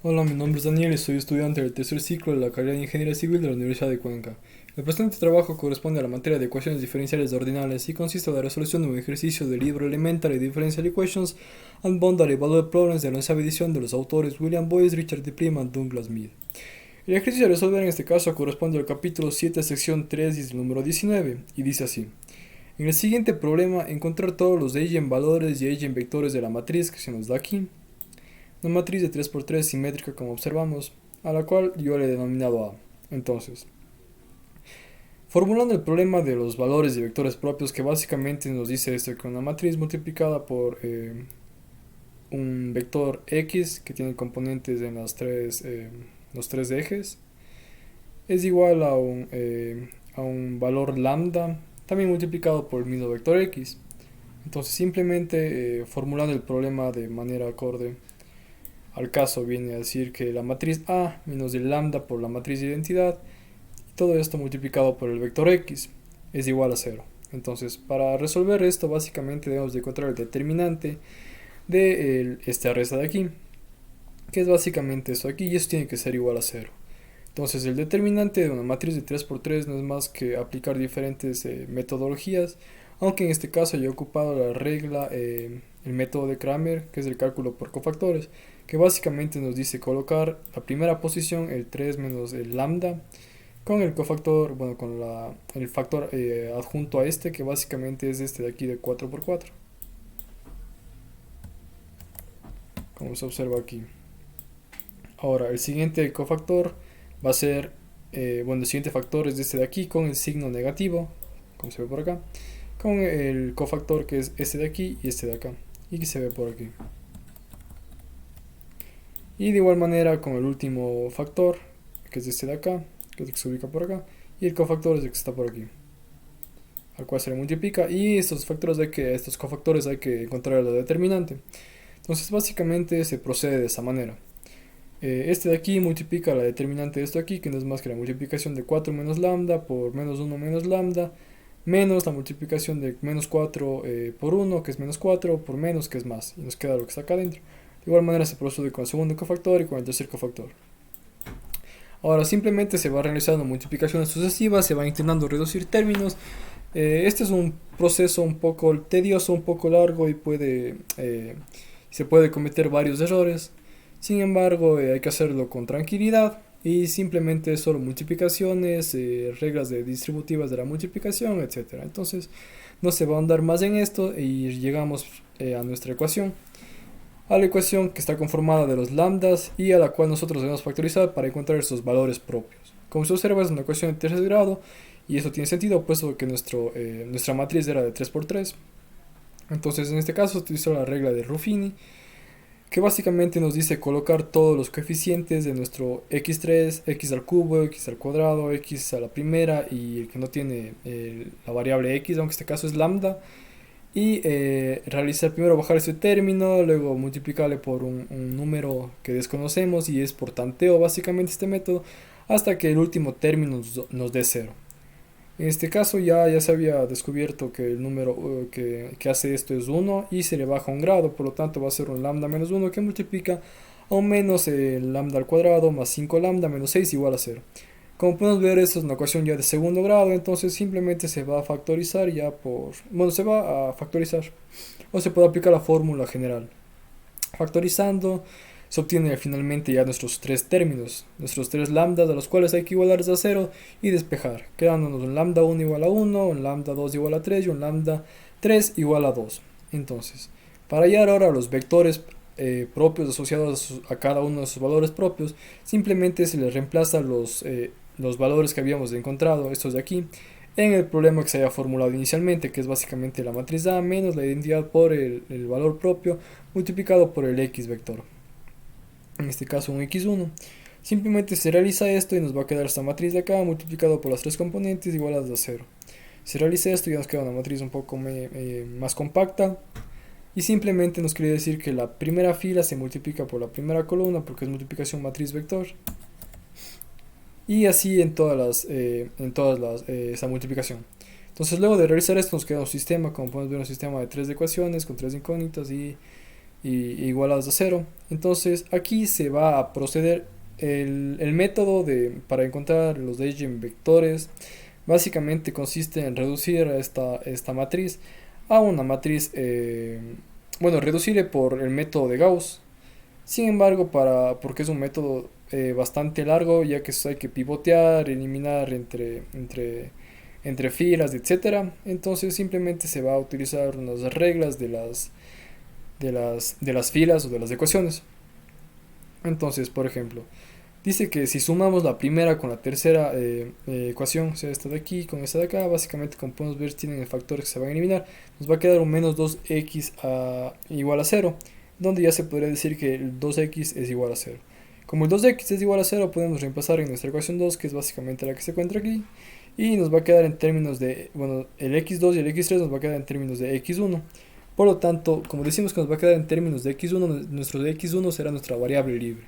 Hola, mi nombre es Daniel y soy estudiante del tercer ciclo de la carrera de Ingeniería Civil de la Universidad de Cuenca. El presente trabajo corresponde a la materia de ecuaciones diferenciales ordinales y consiste en la resolución de un ejercicio del libro Elementary Differential Equations and Boundary Value Problems de la onceava edición de los autores William Boyce, Richard D. Prim y Douglas Mead. El ejercicio a resolver en este caso corresponde al capítulo 7, sección 3 y el número 19, y dice así. En el siguiente problema, encontrar todos los eigenvalores y eigenvectores de la matriz que se nos da aquí. Una matriz de 3 por 3 simétrica como observamos, a la cual yo le he denominado A. Entonces, formulando el problema de los valores de vectores propios, que básicamente nos dice esto, que una matriz multiplicada por un vector X que tiene componentes en los tres ejes es igual a un valor lambda también multiplicado por el mismo vector X. Entonces simplemente formulando el problema de manera acorde al caso viene a decir que la matriz A menos el lambda por la matriz de identidad y todo esto multiplicado por el vector X es igual a cero. Entonces para resolver esto básicamente debemos de encontrar el determinante de esta resta de aquí, que es básicamente esto aquí, y eso tiene que ser igual a cero. Entonces el determinante de una matriz de 3 por 3 no es más que aplicar diferentes metodologías, aunque en este caso yo he ocupado la regla, el método de Kramer, que es el cálculo por cofactores, que básicamente nos dice colocar la primera posición, el 3 menos el lambda, con el cofactor, bueno, con el factor adjunto a este, que básicamente es este de aquí de 4 por 4, como se observa aquí. Ahora, el siguiente cofactor va a ser, bueno, el siguiente factor es este de aquí con el signo negativo, como se ve por acá, con el cofactor que es este de aquí y este de acá, y que se ve por aquí. Y de igual manera con el último factor, que es este de acá, que es el que se ubica por acá, y el cofactor es el que está por aquí, al cual se le multiplica, y estos cofactores hay que encontrar la determinante. Entonces básicamente se procede de esa manera. Este de aquí multiplica la determinante de esto aquí, que no es más que la multiplicación de 4 menos lambda por menos 1 menos lambda, menos la multiplicación de menos 4 por 1, que es menos 4, por menos, que es más, y nos queda lo que está acá adentro. De igual manera se procede con el segundo cofactor y con el tercer cofactor. Ahora simplemente se va realizando multiplicaciones sucesivas, se va intentando reducir términos. Este es un proceso un poco tedioso, un poco largo y se puede cometer varios errores. Sin embargo, hay que hacerlo con tranquilidad y simplemente solo multiplicaciones, reglas distributivas de la multiplicación, etcétera. Entonces, no se va a andar más en esto y llegamos a nuestra ecuación. A la ecuación que está conformada de los lambdas y a la cual nosotros debemos factorizar para encontrar estos valores propios. Como se observa, es una ecuación de tercer grado y eso tiene sentido puesto que nuestra matriz era de 3 por 3. Entonces, en este caso, utilizo la regla de Ruffini, que básicamente nos dice colocar todos los coeficientes de nuestro x3, x al cubo, x al cuadrado, x a la primera y el que no tiene la variable x, aunque en este caso es lambda, y realizar primero bajar este término, luego multiplicarle por un número que desconocemos y es por tanteo básicamente este método, hasta que el último término nos dé cero. En este caso ya se había descubierto que el número que hace esto es 1 y se le baja un grado, por lo tanto va a ser un lambda menos 1 que multiplica a un menos el lambda al cuadrado más 5 lambda menos 6 igual a 0. Como podemos ver, esto es una ecuación ya de segundo grado, entonces simplemente se va a factorizar bueno, se va a factorizar o se puede aplicar la fórmula general. Factorizando se obtiene finalmente ya nuestros tres términos, nuestros tres lambdas a los cuales hay que igualarles a 0 y despejar, quedándonos un lambda 1 igual a 1, un lambda 2 igual a 3 y un lambda 3 igual a 2. Entonces, para hallar ahora los vectores propios asociados a cada uno de sus valores propios, simplemente se les reemplaza los valores que habíamos encontrado, estos de aquí, en el problema que se haya formulado inicialmente, que es básicamente la matriz A menos la identidad por el valor propio multiplicado por el x vector, en este caso un x1. Simplemente se realiza esto y nos va a quedar esta matriz de acá multiplicado por las tres componentes igualadas a 0. Se realiza esto y nos queda una matriz un poco más compacta y simplemente nos quiere decir que la primera fila se multiplica por la primera columna porque es multiplicación matriz vector y así esa multiplicación. Entonces luego de realizar esto nos queda un sistema, como podemos ver, un sistema de tres ecuaciones con tres incógnitas y igualadas a 0. Entonces aquí se va a proceder el método para encontrar los eigenvectores. Básicamente consiste en reducir esta matriz a una matriz, bueno, reducible por el método de Gauss. Sin embargo, porque es un método bastante largo, ya que hay que pivotear, eliminar entre filas, etcétera. Entonces simplemente se va a utilizar unas reglas de las filas o de las ecuaciones. Entonces, por ejemplo, dice que si sumamos la primera con la tercera ecuación, o sea, esta de aquí con esta de acá, básicamente como podemos ver tienen factores que se van a eliminar, nos va a quedar un menos 2x igual a 0, donde ya se podría decir que el 2x es igual a 0. Como el 2x es igual a 0, podemos reemplazar en nuestra ecuación 2, que es básicamente la que se encuentra aquí, y nos va a quedar en términos de, bueno, el x2 y el x3 nos va a quedar en términos de x1. Por lo tanto, como decimos que nos va a quedar en términos de x1, nuestro de x1 será nuestra variable libre.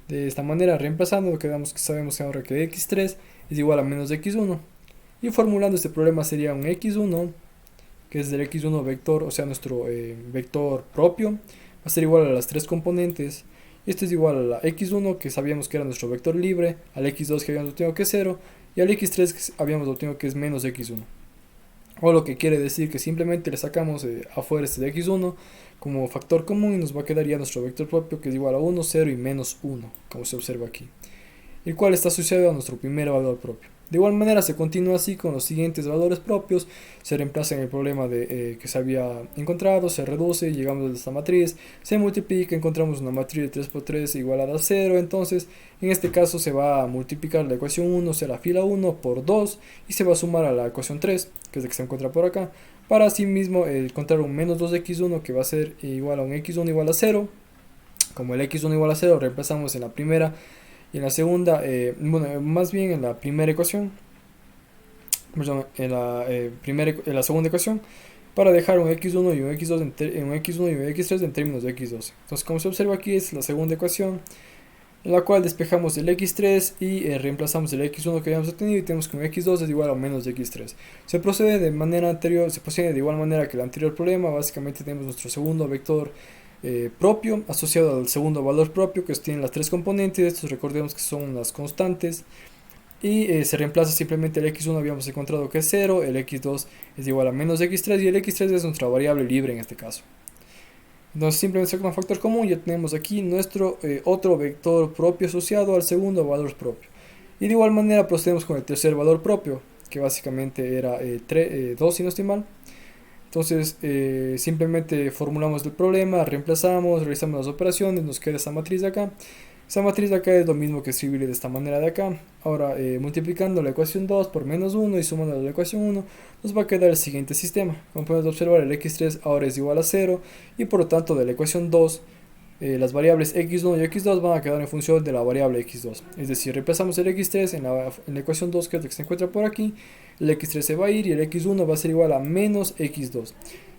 De esta manera, reemplazando, sabemos ahora que x3 es igual a menos x1. Y formulando este problema sería un x1, que es del x1 vector, o sea, nuestro vector propio, va a ser igual a las tres componentes. Y esto es igual a la x1, que sabíamos que era nuestro vector libre, al x2 que habíamos obtenido que es 0, y al x3 que habíamos obtenido que es menos x1. O lo que quiere decir que simplemente le sacamos afuera este de x1 como factor común y nos va a quedar ya nuestro vector propio, que es igual a 1, 0 y menos 1, como se observa aquí, el cual está asociado a nuestro primer valor propio. De igual manera se continúa así con los siguientes valores propios, se reemplaza en el problema que se había encontrado, se reduce, llegamos a esta matriz, se multiplica, encontramos una matriz de 3 por 3 igualada a 0, entonces en este caso se va a multiplicar la ecuación 1, o sea la fila 1 por 2, y se va a sumar a la ecuación 3, que es la que se encuentra por acá, para así mismo encontrar un menos 2x1 que va a ser igual a un x1 igual a 0. Como el x1 igual a 0 reemplazamos en la primera y en la segunda, bueno, más bien en la primera ecuación, perdón, en la segunda ecuación, para dejar un x1 y un x2 en un x1 y un x3 en términos de x2. Entonces, como se observa aquí, es la segunda ecuación, en la cual despejamos el x3 y reemplazamos el x1 que habíamos obtenido y tenemos que un x2 es igual a menos de x3. Se procede de igual manera que el anterior problema. Básicamente tenemos nuestro segundo vector propio asociado al segundo valor propio, que tiene las tres componentes. Estos recordemos que son las constantes, y se reemplaza simplemente el x1, habíamos encontrado que es 0, el x2 es igual a menos x3 y el x3 es nuestra variable libre en este caso. Entonces simplemente con un factor común ya tenemos aquí nuestro otro vector propio asociado al segundo valor propio. Y de igual manera procedemos con el tercer valor propio, que básicamente era 2 si no estoy mal. Entonces simplemente formulamos el problema, reemplazamos, realizamos las operaciones, nos queda esta matriz de acá. Esa matriz de acá es lo mismo que escribir de esta manera de acá. Ahora multiplicando la ecuación 2 por menos 1 y sumando la ecuación 1 nos va a quedar el siguiente sistema. Como podemos observar, el x3 ahora es igual a 0 y por lo tanto de la ecuación 2 las variables x1 y x2 van a quedar en función de la variable x2. Es decir, reemplazamos el x3 en la ecuación 2, que es la que se encuentra por aquí. El x3 se va a ir y el x1 va a ser igual a menos x2.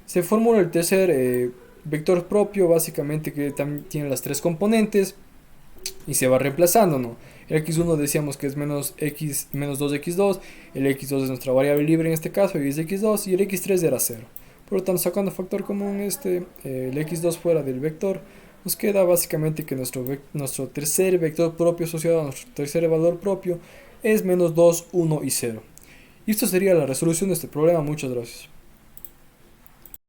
Se formula el tercer vector propio, básicamente que también tiene las tres componentes y se va reemplazando, ¿no? El x1 decíamos que es menos 2x2, el x2 es nuestra variable libre en este caso y es x2, y el x3 era 0. Por lo tanto, sacando factor común el x2 fuera del vector, nos queda básicamente que nuestro tercer vector propio asociado a nuestro tercer valor propio es menos 2, 1 y 0. Y esto sería la resolución de este problema. Muchas gracias.